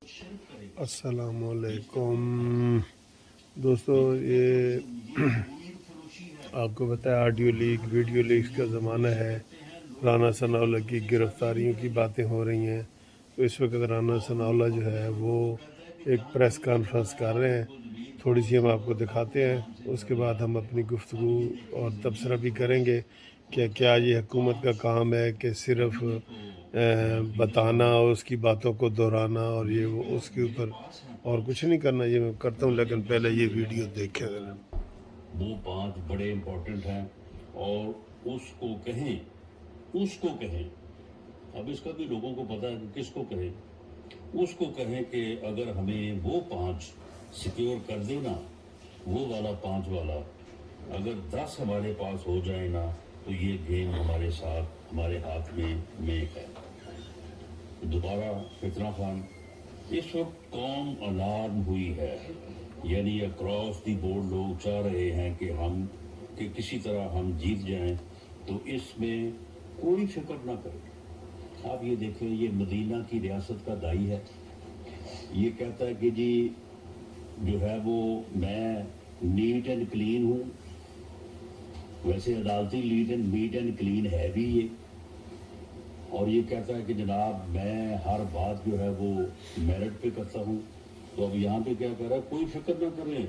السلام علیکم دوستو، یہ آپ کو بتایا آڈیو لیک ویڈیو لیکس کا زمانہ ہے۔ رانا ثناءاللہ کی گرفتاریوں کی باتیں ہو رہی ہیں، تو اس وقت رانا ثناءاللہ جو ہے وہ ایک پریس کانفرنس کر رہے ہیں، تھوڑی سی ہم آپ کو دکھاتے ہیں، اس کے بعد ہم اپنی گفتگو اور تبصرہ بھی کریں گے کہ کیا یہ حکومت کا کام ہے کہ صرف بتانا اور اس کی باتوں کو دہرانا اور یہ وہ اس کے اوپر اور کچھ نہیں کرنا۔ یہ میں کرتا ہوں، لیکن پہلے یہ ویڈیو دیکھیں ذرا۔ وہ 5 بڑے امپورٹنٹ ہیں اور اس کو کہیں اب اس کا بھی لوگوں کو پتا ہے کہ کس کو کہیں، اس کو کہیں کہ اگر ہمیں وہ 5 سیکیور کر دے نا، وہ والا 5 والا اگر 10 ہمارے پاس ہو جائے نا، تو یہ گیم ہمارے ساتھ ہمارے ہاتھ میں ہے۔ دوبارہ فتنہ خان، اس وقت قوم الارم ہوئی ہے، یعنی اکراس دی بورڈ لوگ چاہ رہے ہیں کہ کسی طرح ہم جیت جائیں، تو اس میں کوئی فکر نہ کریں۔ آپ یہ دیکھیں، یہ مدینہ کی ریاست کا دائی ہے، یہ کہتا ہے کہ جی جو ہے وہ میں نیٹ اینڈ کلین ہوں، ویسے عدالتی نیٹ اینڈ کلین ہے بھی یہ، اور یہ کہتا ہے کہ جناب میں ہر بات جو ہے وہ میرٹ پہ کرتا ہوں۔ تو اب یہاں پہ کیا کہہ رہا ہے، کوئی فکر نہ کریں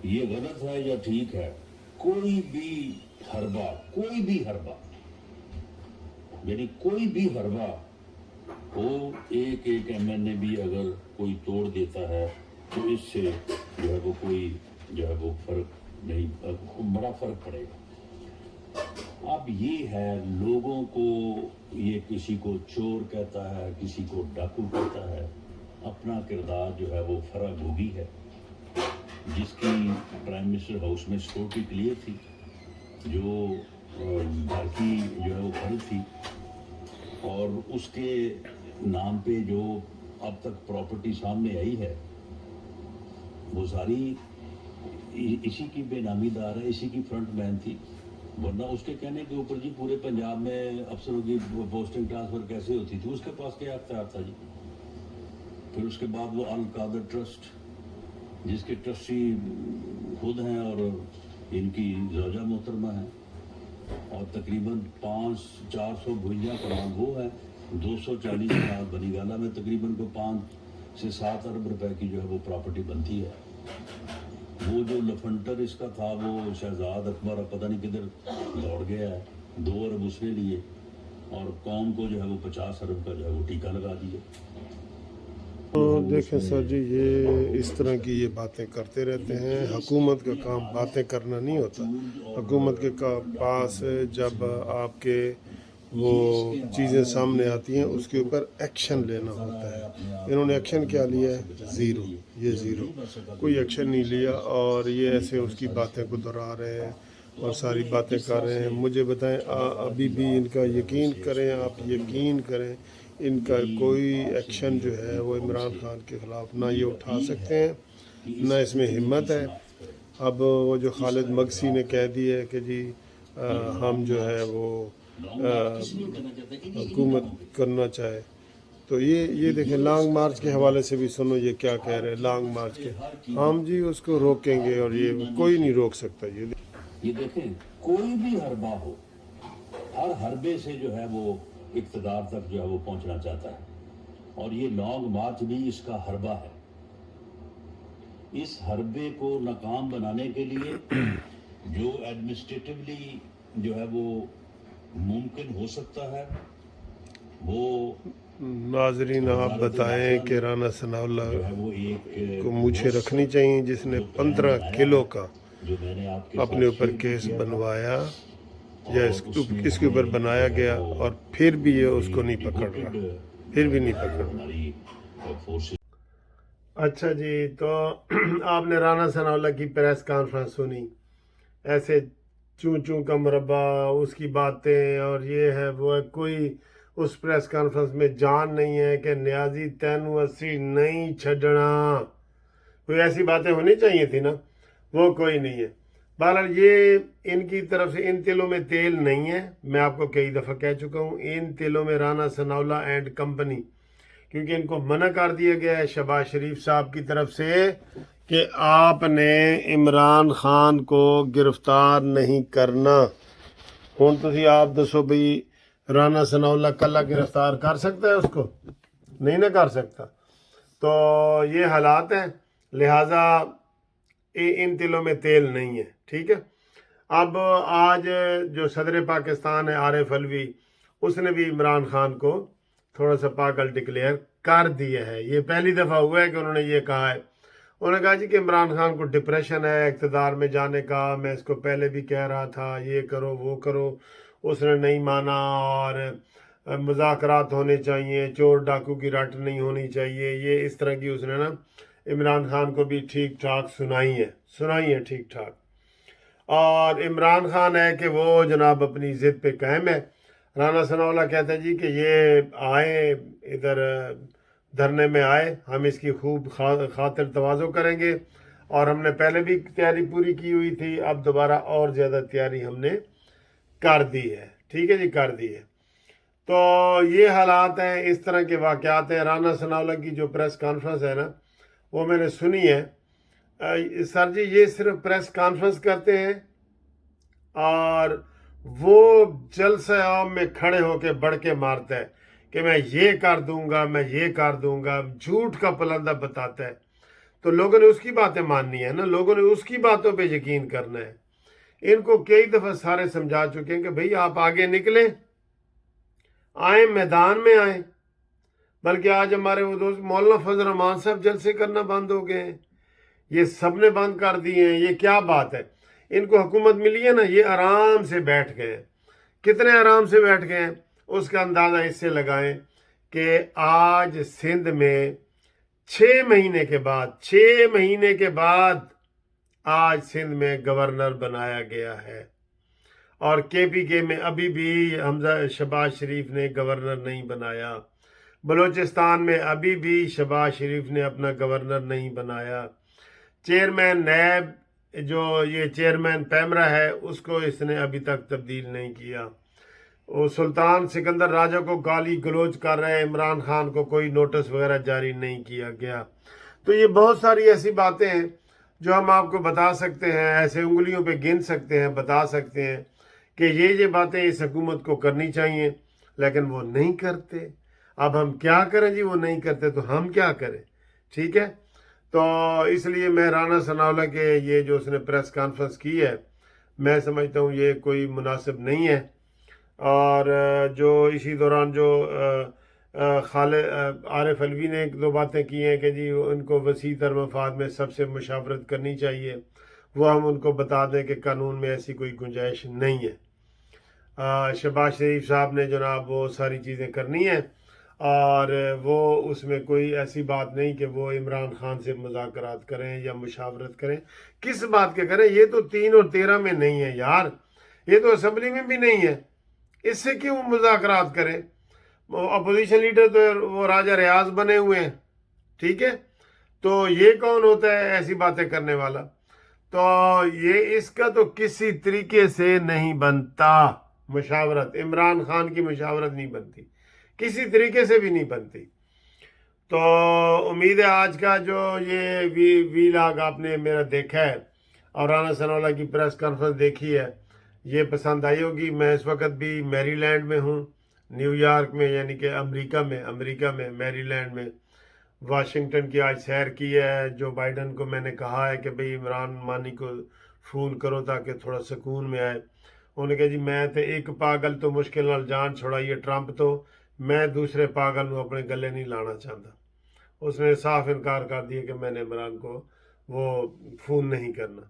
یہ غلط ہے یا ٹھیک ہے، کوئی بھی حربہ یعنی کوئی بھی حربہ ہو، ایک ایم این اے بھی اگر کوئی توڑ دیتا ہے تو اس سے جو ہے وہ کوئی جو ہے وہ فرق نہیں، بڑا فرق پڑے گا۔ اب یہ ہے، لوگوں کو یہ کسی کو چور کہتا ہے، کسی کو ڈاکو کہتا ہے، اپنا کردار جو ہے وہ فرق ہوگی ہے، جس کی پرائم منسٹر ہاؤس میں سیکورٹی کلیئر تھی، جو گھر کی جو ہے وہ کھڑی تھی، اور اس کے نام پہ جو اب تک پراپرٹی سامنے آئی ہے وہ ساری اسی کی بے نامی دار ہے، اسی کی فرنٹ مین تھی، ورنہ اس کے کہنے کے اوپر جی پورے پنجاب میں افسروں کی پوسٹنگ ٹرانسفر کیسے ہوتی تھی، اس کے پاس کیا اختیار تھا جی۔ پھر اس کے بعد وہ القادر ٹرسٹ، جس کے ٹرسٹی خود ہیں اور ان کی زوجہ محترمہ ہیں، اور تقریباً 400 بھوئیاں کروڑ وہ ہے، 240 کنال بنی گالہ میں تقریباً کو 5 سے 7 ارب روپے کی جو ہے وہ پراپرٹی بنتی ہے۔ وہ جو لفنٹر اس کا تھا وہ شہزاد اکبر، اب پتہ نہیں کدھر دوڑ گیا ہے، 2 ارب اس نے لیے اور قوم کو جو ہے وہ 50 ارب کا جو ہے وہ ٹیکہ لگا دیا۔ تو دیکھیں سر جی، یہ اس طرح کی یہ باتیں کرتے رہتے ہیں۔ حکومت کا کام باتیں کرنا نہیں ہوتا، حکومت کے پاس جب آپ کے وہ چیزیں سامنے آتی ہیں اس کے اوپر ایکشن لینا ہوتا ہے۔ انہوں نے ایکشن کیا لیا ہے؟ زیرو، یہ زیرو، کوئی ایکشن نہیں لیا، اور یہ ایسے اس کی باتیں کو دہرا رہے ہیں اور ساری باتیں کر رہے ہیں۔ مجھے بتائیں، ابھی بھی ان کا یقین کریں، آپ یقین کریں، ان کا کوئی ایکشن جو ہے وہ عمران خان کے خلاف نہ یہ اٹھا سکتے ہیں، نہ اس میں ہمت ہے۔ اب وہ جو خالد مگسی نے کہہ دی ہے کہ جی ہم جو ہے وہ حکومت کرنا چاہے، تو یہ دیکھیں لانگ مارچ کے حوالے سے بھی سنو یہ کیا کہہ رہے ہیں۔ لانگ مارچ کے ہم جی اس کو روکیں گے اور یہ کوئی نہیں روک سکتا۔ یہ دیکھیں، کوئی بھی حربہ ہو، ہر حربے سے جو ہے وہ اقتدار تک جو ہے وہ پہنچنا چاہتا ہے، اور یہ لانگ مارچ بھی اس کا حربہ ہے۔ اس حربے کو ناکام بنانے کے لیے جو ایڈمنسٹریٹولی جو ہے وہ ممکن ہو سکتا ہے، وہ ناظرین آپ بتائیں کہ رانا ثناءاللہ کو مجھے رکھنی چاہیے، جس نے 15 کلو کا اپنے اوپر کیس بنوایا یا اس کے اوپر بنایا گیا، اور پھر بھی یہ اس کو نہیں پکڑ رہا، پھر بھی نہیں پکڑ رہا۔ اچھا جی، تو آپ نے رانا ثناءاللہ کی پریس کانفرنس سنی، ایسے چوں کا مربع، اس کی باتیں اور یہ ہے وہ ہے، کوئی اس پریس کانفرنس میں جان نہیں ہے کہ نیازی تینوں اسی نہیں چھڈنا، کوئی ایسی باتیں ہونی چاہیے تھی نا، وہ کوئی نہیں ہے۔ بہرحال یہ ان کی طرف سے ان تلوں میں تیل نہیں ہے، میں آپ کو کئی دفعہ کہہ چکا ہوں، ان تلوں میں رانا ثناءاللہ اینڈ کمپنی کیونکہ ان کو منع کر دیا گیا ہے شہباز شریف صاحب کی طرف سے کہ آپ نے عمران خان کو گرفتار نہیں کرنا۔ ہوں تسی آپ دسو بھئی رانا ثناء اللہ کلا گرفتار کر سکتا ہے اس کو؟ نہیں نہ کر سکتا۔ تو یہ حالات ہیں، لہٰذا ان تلوں میں تیل نہیں ہے، ٹھیک ہے۔ اب آج جو صدر پاکستان ہے عارف علوی، اس نے بھی عمران خان کو تھوڑا سا پاگل ڈکلیئر کر دیا ہے۔ یہ پہلی دفعہ ہوا ہے کہ انہوں نے یہ کہا ہے۔ انہوں نے کہا جی کہ عمران خان کو ڈپریشن ہے اقتدار میں جانے کا، میں اس کو پہلے بھی کہہ رہا تھا یہ کرو وہ کرو، اس نے نہیں مانا، اور مذاکرات ہونے چاہیے، چور ڈاکو کی رٹ نہیں ہونی چاہیے، یہ اس طرح کی اس نے نا عمران خان کو بھی ٹھیک ٹھاک سنائی ہے ٹھیک ٹھاک۔ اور عمران خان ہے کہ وہ جناب اپنی ضد پہ قائم ہے۔ رانا ثناء اللہ کہتا ہے جی کہ یہ آئے ادھر دھرنے میں آئے، ہم اس کی خوب خاطر تواضع کریں گے، اور ہم نے پہلے بھی تیاری پوری کی ہوئی تھی، اب دوبارہ اور زیادہ تیاری ہم نے کر دی ہے، ٹھیک ہے جی، کر دی ہے۔ تو یہ حالات ہیں، اس طرح کے واقعات ہیں۔ رانا ثناء اللہ کی جو پریس کانفرنس ہے نا، وہ میں نے سنی ہے۔ سر جی یہ صرف پریس کانفرنس کرتے ہیں اور وہ جلسہ عام میں کھڑے ہو کے بڑھ کے مارتا ہے کہ میں یہ کر دوں گا، میں یہ کر دوں گا، جھوٹ کا پلندہ بتاتا ہے۔ تو لوگوں نے اس کی باتیں ماننی ہے نا، لوگوں نے اس کی باتوں پہ یقین کرنا ہے۔ ان کو کئی دفعہ سارے سمجھا چکے ہیں کہ بھئی آپ آگے نکلیں، آئیں میدان میں آئیں۔ بلکہ آج ہمارے وہ دوست مولانا فضل الرحمان صاحب جلسے کرنا بند ہو گئے ہیں، یہ سب نے بند کر دیے ہیں۔ یہ کیا بات ہے؟ ان کو حکومت ملی ہے نا، یہ آرام سے بیٹھ گئے ہیں۔ کتنے آرام سے بیٹھ گئے ہیں اس کا اندازہ اس سے لگائیں کہ آج سندھ میں 6 مہینے کے بعد آج سندھ میں گورنر بنایا گیا ہے، اور کے پی کے میں ابھی بھی حمزہ شہباز شریف نے گورنر نہیں بنایا۔ بلوچستان میں ابھی بھی شہباز شریف نے اپنا گورنر نہیں بنایا۔ چیئرمین نیب جو یہ چیئرمین پیمرا ہے، اس کو اس نے ابھی تک تبدیل نہیں کیا۔ وہ سلطان سکندر راجہ کو گالی گلوچ کر رہے، عمران خان کو کوئی نوٹس وغیرہ جاری نہیں کیا گیا۔ تو یہ بہت ساری ایسی باتیں ہیں جو ہم آپ کو بتا سکتے ہیں، ایسے انگلیوں پہ گن سکتے ہیں، بتا سکتے ہیں کہ یہ باتیں اس حکومت کو کرنی چاہیے، لیکن وہ نہیں کرتے۔ اب ہم کیا کریں جی؟ وہ نہیں کرتے تو ہم کیا کریں؟ ٹھیک ہے۔ تو اس لیے میں رانا ثناء اللہ کے یہ جو اس نے پریس کانفرنس کی ہے، میں سمجھتا ہوں یہ کوئی مناسب نہیں ہے۔ اور جو اسی دوران جو عارف علوی نے 1-2 باتیں کی ہیں کہ جی ان کو وسیع تر مفاد میں سب سے مشاورت کرنی چاہیے، وہ ہم ان کو بتا دیں کہ قانون میں ایسی کوئی گنجائش نہیں ہے۔ شہباز شریف صاحب نے جناب وہ ساری چیزیں کرنی ہیں، اور وہ اس میں کوئی ایسی بات نہیں کہ وہ عمران خان سے مذاکرات کریں یا مشاورت کریں۔ کس بات کے کریں؟ یہ تو 3 اور 13 میں نہیں ہے یار، یہ تو اسمبلی میں بھی نہیں ہے، اس سے کیوں مذاکرات کریں؟ اپوزیشن لیڈر تو وہ راجہ ریاض بنے ہوئے ہیں، ٹھیک ہے۔ تو یہ کون ہوتا ہے ایسی باتیں کرنے والا؟ تو یہ اس کا تو کسی طریقے سے نہیں بنتا مشاورت، عمران خان کی مشاورت نہیں بنتی، کسی طریقے سے بھی نہیں بنتی۔ تو امید ہے آج کا جو یہ ویلاگ آپ نے میرا دیکھا ہے اور رانا ثناء اللہ کی پریس کانفرنس دیکھی ہے، یہ پسند آئی ہوگی۔ میں اس وقت بھی میری لینڈ میں ہوں، نیو یارک میں، یعنی کہ امریکہ میں میری لینڈ میں۔ واشنگٹن کی آج سیر کی ہے۔ جو بائیڈن کو میں نے کہا ہے کہ بھئی عمران مانی کو فون کرو تاکہ تھوڑا سکون میں آئے۔ انہوں نے کہا جی میں تے ایک پاگل تو مشکل نال جان چھوڑائیے ٹرمپ تو، میں دوسرے پاگل نو اپنے گلے نہیں لانا چاہتا۔ اس نے صاف انکار کر دیا کہ میں نے عمران کو وہ فون نہیں کرنا۔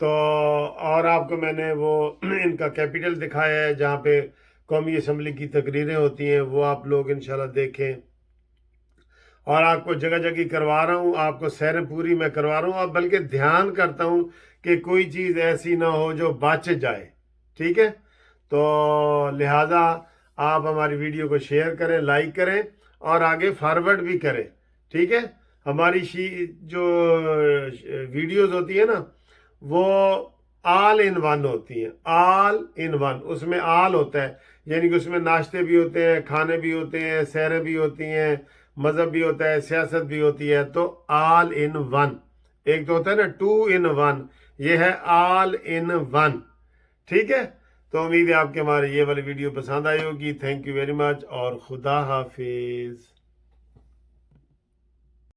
تو اور آپ کو میں نے وہ ان کا کیپٹل دکھایا ہے جہاں پہ قومی اسمبلی کی تقریریں ہوتی ہیں، وہ آپ لوگ انشاءاللہ دیکھیں۔ اور آپ کو جگہ جگہ کروا رہا ہوں، آپ کو سیر پوری میں کروا رہا ہوں، اور بلکہ دھیان کرتا ہوں کہ کوئی چیز ایسی نہ ہو جو بچ جائے، ٹھیک ہے۔ تو لہٰذا آپ ہماری ویڈیو کو شیئر کریں، لائک کریں اور آگے فارورڈ بھی کریں، ٹھیک ہے۔ ہماری جو ویڈیوز ہوتی ہیں نا، وہ آل ان ون ہوتی ہیں، آل ان ون، اس میں آل ہوتا ہے، یعنی کہ اس میں ناشتے بھی ہوتے ہیں، کھانے بھی ہوتے ہیں، سیریں بھی ہوتی ہیں، مذہب بھی ہوتا ہے، سیاست بھی ہوتی ہے، تو آل ان ون۔ ایک تو ہوتا ہے نا 2 in 1، یہ ہے آل ان ون، ٹھیک ہے؟ تو امید ہے آپ کے ہمارے یہ والی ویڈیو پسند آئی ہوگی۔ تھینک یو ویری مچ اور خدا حافظ۔